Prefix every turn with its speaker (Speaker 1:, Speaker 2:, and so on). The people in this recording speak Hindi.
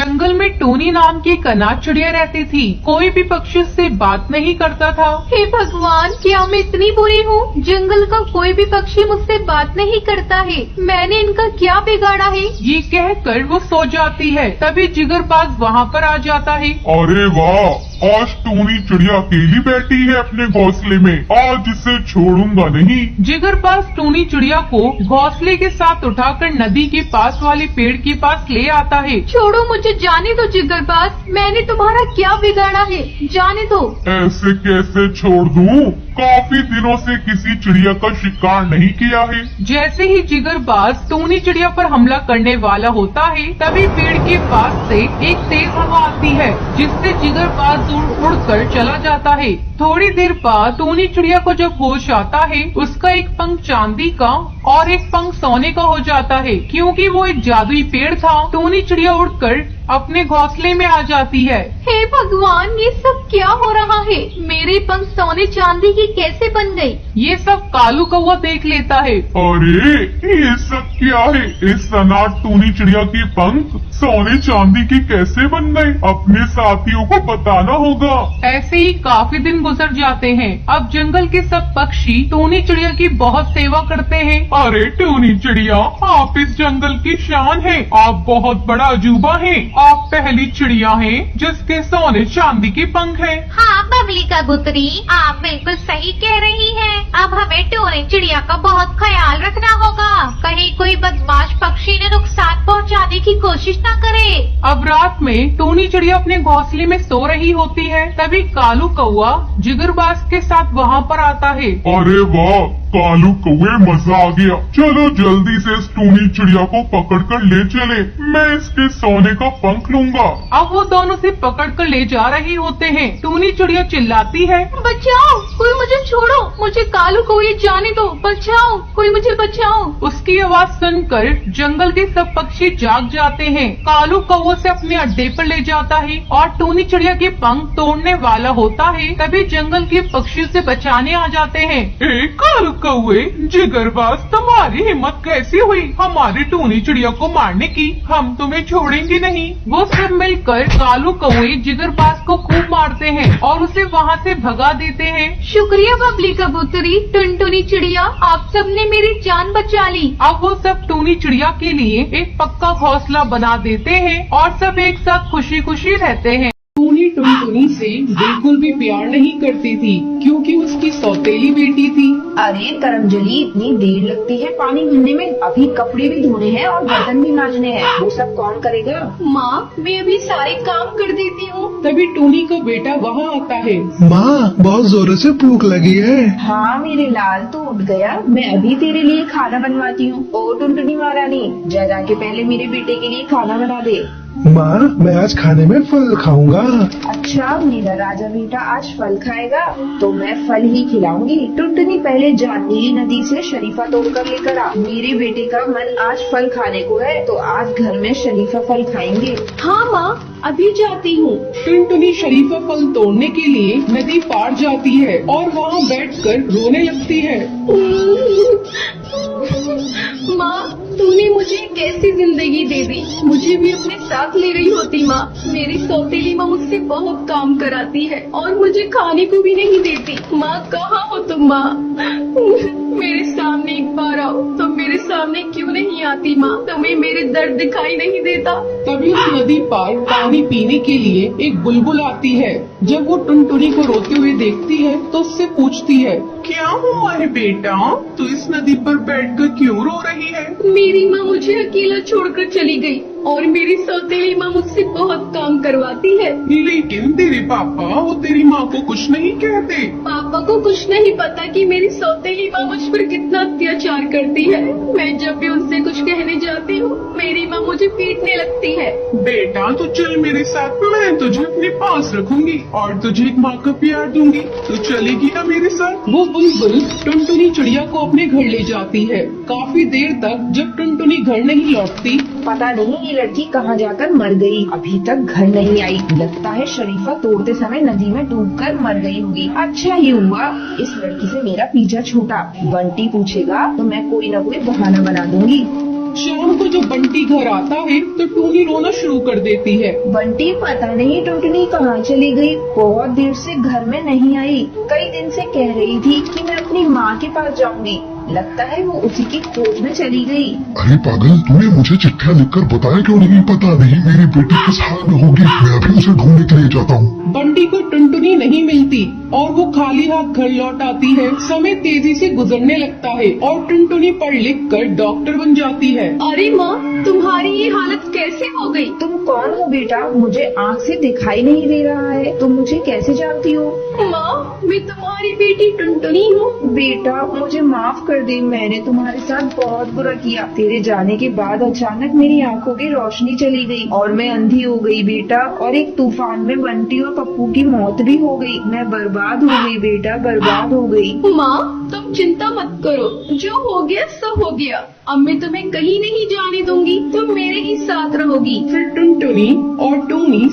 Speaker 1: जंगल में टूनी नाम की एक अनाथ चिड़िया रहती थी। कोई भी पक्षी उससे बात नहीं करता था।
Speaker 2: हे भगवान, क्या मैं इतनी बुरी हूँ? जंगल का कोई भी पक्षी मुझसे बात नहीं करता है। मैंने इनका क्या बिगाड़ा है?
Speaker 1: ये कहकर वो सो जाती है। तभी जिगरबाज वहाँ पर आ जाता है।
Speaker 3: अरे वाह, आज टूनी चिड़िया अकेली बैठी है अपने घोंसले में। आज इसे छोड़ूंगा नहीं।
Speaker 1: जिगरबाज टूनी चिड़िया को घोंसले के साथ उठाकर नदी के पास वाले पेड़ के पास ले आता है।
Speaker 2: छोड़ो मुझे, जाने दो जिगरबाज, मैंने तुम्हारा क्या बिगाड़ा है? जाने दो।
Speaker 3: ऐसे कैसे छोड़ दूं? काफी दिनों से किसी चिड़िया का शिकार नहीं किया है।
Speaker 1: जैसे ही जिगरबाज टूनी चिड़िया पर हमला करने वाला होता है, तभी पेड़ के पास से एक तेज हवा आती है, जिससे जिगरबाज उड़कर चला जाता है। थोड़ी देर बाद टूनी चिड़िया को जब होश आता है, उसका एक पंख चांदी का और एक पंख सोने का हो जाता है। क्योंकि वो एक जादुई पेड़ था, टूनी चिड़िया उड़कर अपने घोंसले में आ जाती है।
Speaker 2: हे भगवान, ये सब क्या हो रहा है? मेरे पंख सोने चांदी की कैसे बन गई?
Speaker 1: ये सब कालू कौवा देख लेता है।
Speaker 3: अरे ये सब क्या है? इस अनाथ टूनी चिड़िया के पंख सोने चांदी की कैसे बन गए? अपने साथियों को बताना होगा।
Speaker 1: ऐसे ही काफी दिन गुजर जाते हैं। अब जंगल के सब पक्षी टूनी चिड़िया की बहुत सेवा करते हैं। अरे टूनी चिड़िया, आप इस जंगल की शान हैं। आप बहुत बड़ा अजूबा हैं। आप पहली चिड़िया हैं जिसके सोने चांदी के पंख हैं।
Speaker 4: हाँ बबली कबूतरी, आप बिल्कुल सही कह रही हैं। अब हमें टूनी चिड़िया का बहुत ख्याल रखना होगा, कहीं कोई बदमाश पक्षी ने नुकसान पहुंचाने की कोशिश न करे।
Speaker 1: अब रात में टूनी चिड़िया अपने घोंसले में सो रही होती है। तभी कालू कौवा जिगरबाज के साथ वहाँ पर आता है।
Speaker 3: अरे वाह कालू कौवे, मजा आ गया। चलो जल्दी से इस टूनी चिड़िया को पकड़कर ले चले। मैं इसके सोने का पंख लूंगा।
Speaker 1: अब वो दोनों से पकड़कर ले जा रही होते हैं। टूनी चिड़िया चिल्लाती है,
Speaker 2: बचाओ, कोई मुझे छोड़ो, मुझे कालू को ये जाने दो, बचाओ, कोई मुझे बचाओ।
Speaker 1: उसकी आवाज सुनकर जंगल के सब पक्षी जाग जाते हैं। कालू कौवे से अपने अड्डे पर ले जाता है और टूनी चिड़िया के पंख तोड़ने वाला होता है। तभी जंगल के पक्षी उसे बचाने आ जाते हैं। कालू कौवे, जिगरबाज, तुम्हारी हिम्मत कैसी हुई हमारी टूनी चिड़िया को मारने की? हम तुम्हें छोड़ेंगे नहीं। वो सब मिलकर कालू कौवे जिगरबाज को खूब मारते हैं और उसे वहाँ से भगा देते हैं।
Speaker 2: शुक्रिया बबली कबूतरी, टुनटुनी चिड़िया, आप सबने मेरी जान बचा ली।
Speaker 1: अब वो सब टूनी चिड़िया के लिए एक पक्का घोंसला बना देते हैं और सब एक साथ खुशी खुशी रहते हैं। टूनी टुनटुनी से बिल्कुल भी प्यार नहीं करती थी, क्योंकि उसकी सौतेली बेटी थी।
Speaker 5: अरे करमजली, इतनी देर लगती है पानी भरने में? अभी कपड़े भी धोने हैं और बर्तन भी मांजने हैं। वो सब कौन करेगा?
Speaker 2: माँ, मैं अभी सारे काम कर देती हूँ।
Speaker 1: तभी टूनी का बेटा वहाँ आता है।
Speaker 6: माँ, बहुत जोरों से भूख लगी है।
Speaker 5: हाँ मेरे लाल, तो उठ गया। मैं अभी तेरे लिए खाना बनवाती हूँ। ओ टुनटुनी महारानी, जा के पहले मेरे बेटे के लिए खाना बना दे।
Speaker 6: माँ, मैं आज खाने में फल खाऊंगा।
Speaker 5: अच्छा, मेरा राजा बेटा आज फल खाएगा, तो मैं फल ही खिलाऊंगी। टुनटुनी, पहले जा नीली नदी से शरीफा तोड़कर लेकर आ। मेरे बेटे का मन आज फल खाने को है, तो आज घर में शरीफा फल खाएंगे।
Speaker 2: हाँ माँ, अभी जाती हूँ।
Speaker 1: टुनटुनी शरीफा फल तोड़ने के लिए नदी पार जाती है और वहाँ बैठकर रोने लगती है।
Speaker 2: माँ, तूने मुझे कैसी जिंदगी दे दी? मुझे भी अपने साथ ले रही होती माँ। मेरी सौतेली माँ मुझसे बहुत काम कराती है और मुझे खाने को भी नहीं देती। माँ, कहाँ हो तुम माँ? मेरे सामने एक बार आओ। तुम मेरे सामने क्यों नहीं आती माँ? तुम्हें मेरे दर्द दिखाई नहीं देता?
Speaker 1: तभी उस नदी पार पानी पीने के लिए एक बुलबुल आती है। जब वो टुनटुनी को रोते हुए देखती है तो उससे पूछती है, क्या हुआ है बेटा? तू इस नदी पर बैठकर क्यों रो रही है?
Speaker 2: मेरी माँ मुझे अकेला छोड़कर चली गई और मेरी सौतेली माँ मुझसे बहुत काम करवाती है।
Speaker 1: लेकिन तेरे पापा वो तेरी माँ को कुछ नहीं कहते।
Speaker 2: पापा को कुछ नहीं पता कि मेरी सौतेली माँ मुझ पर कितना अत्याचार करती है। मैं जब भी उनसे कुछ कहने जाती हूँ, मेरी माँ मुझे पीटने लगती है।
Speaker 1: बेटा तू चल मेरे साथ, मैं तुझे अपने पास रखूंगी और तुझे एक माँ का प्यार दूंगी। तू चलेगी ना मेरे साथ? वो बुलबुल टुनटुनी चिड़िया को अपने घर ले जाती है। काफी देर तक जब टुनटुनी घर नहीं लौटती,
Speaker 5: पता नहीं ये लड़की कहाँ जाकर मर गई, अभी तक घर नहीं आई। लगता है शरीफा तोड़ते समय नदी में डूबकर मर गई होगी। अच्छा ही हुआ इस लड़की से मेरा पीछा छूटा। बंटी पूछेगा तो मैं कोई न कोई बहाना बना दूंगी।
Speaker 1: शाम को जब बंटी घर आता है तो टूनी रोना शुरू कर देती है।
Speaker 5: बंटी पता नहीं टुनटुनी कहाँ चली गई, बहुत देर से घर में नहीं आई। कई दिन से कह रही थी कि मैं अपनी माँ के पास जाऊंगी, लगता है वो उसी की खोज में चली गई।
Speaker 7: अरे पागल, तूने मुझे चिट्ठियाँ लिखकर बताया क्यों नहीं? पता नहीं मेरी बेटी किस हाल में होगी, मैं अभी उसे ढूंढने के लिए जाता हूँ।
Speaker 1: बंटी को टुनटुनी नहीं मिलती और वो खाली हाथ घर लौट आती है। समय तेजी से गुजरने लगता है और टुनटुनी पढ़ लिख कर डॉक्टर बन जाती है।
Speaker 2: अरे माँ, तुम्हारी ये हालत कैसे हो गई?
Speaker 5: तुम कौन हो बेटा? मुझे आँख से दिखाई नहीं दे रहा है, तुम मुझे कैसे जानती हो?
Speaker 2: माँ, मैं तुम्हारी बेटी टुनटुनी हूँ।
Speaker 5: बेटा मुझे माफ कर दे, मैंने तुम्हारे साथ बहुत बुरा किया। तेरे जाने के बाद अचानक मेरी आंखों की रोशनी चली गई और मैं अंधी हो गई बेटा, और एक तूफान में बंटी और पप्पू की मौत भी हो गई। मैं बर्बाद हो गई बेटा, बर्बाद हो गई।
Speaker 2: माँ, तुम चिंता मत करो, जो हो गया सो हो गया। अब मैं तुम्हें कहीं नहीं जाने दूंगी, तुम मेरे ही साथ रहोगी।
Speaker 1: फिर टुनटुनी और टूनी